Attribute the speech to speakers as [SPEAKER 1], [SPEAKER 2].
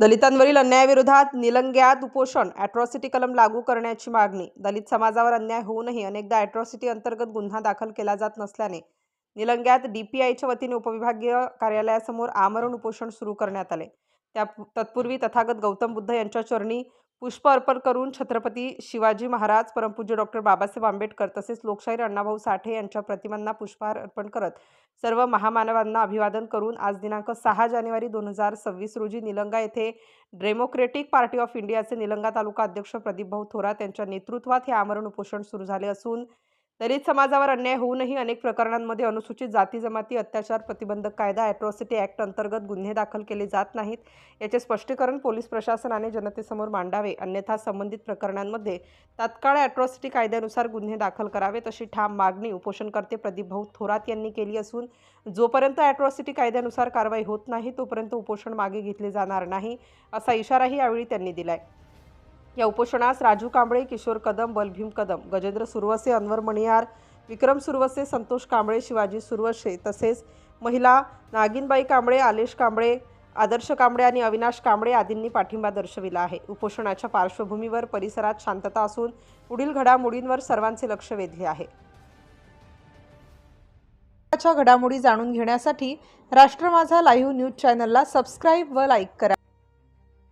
[SPEAKER 1] दलितांवरील अन्यायाविरोधात निलंग्यात उपोषण, अॅट्रॉसिटी कलम लागू करण्याची मागणी। दलित समाजावर अन्याय होऊनही अनेकदा अॅट्रॉसिटी अंतर्गत गुन्हा दाखल केला जात नसल्याने निलंग्यात डीपीआयच्या वतीने उपविभागीय कार्यालयासमोर आमरण उपोषण सुरू करण्यात आले। तत्पूर्वी तथागत गौतम बुद्ध यांच्या चरणी पुष्प अर्पण करून छत्रपती शिवाजी महाराज, परमपूज्य डॉक्टर बाबासाहेब आंबेडकर तसेच लोकशाहीर अण्णाभाऊ साठे यांच्या प्रतिमांना पुष्पहार अर्पण करत सर्व महामानवांना अभिवादन करून आज दिनांक 6 जानेवारी 2026 रोजी निलंगा येथे डेमोक्रेटिक पार्टी ऑफ इंडियाचे निलंगा तालुका अध्यक्ष प्रदीपभाऊ थोरात यांच्या नेतृत्वात हे आमरण उपोषण सुरू झाले असून दलित समाजावर अन्याय होऊनही अनेक प्रकरणांमध्ये अनुसूचित जाती जमाती अत्याचार प्रतिबंधक कायदा अॅट्रॉसिटी ॲक्ट अंतर्गत गुन्हे दाखल केले जात नाहीत याचे स्पष्टीकरण पोलीस प्रशासनाने जनतेसमोर मांडावे, अन्यथा संबंधित प्रकरणांमध्ये तात्काळ अॅट्रॉसिटी कायद्यानुसार गुन्हे दाखल करावेत अशी ठाम मागणी उपोषणकर्ते प्रदीपभाऊ थोरात यांनी केली असून जोपर्यंत अॅट्रॉसिटी कायद्यानुसार कारवाई होत नाही तोपर्यंत उपोषण मागे घेतले जाणार नाही असा इशाराही यावेळी त्यांनी दिलाय। या उपोषणास राजू कांबळे, किशोर कदम, बलभीम कदम, गजेंद्र सुरवसे, अनवर मणियार, विक्रम सुरवसे, संतोष कांबळे, शिवाजी सुरवसे तसेच महिला नागिनबाई कांबळे, आलेश कांबळे, आदर्श कांबळे आणि अविनाश कांबळे आदींनी पाठिंबा दर्शविला आहे। उपोषणाच्या पार्श्वभूमीवर परिसरात शांतता असून पुढील घडामोडींवर सर्वांचे लक्ष वेधले आहे। घडामोडी जाणून घेण्यासाठी राष्ट्र माझा लाईव्ह न्यूज चॅनलला सबस्क्राईब व लाईक करा।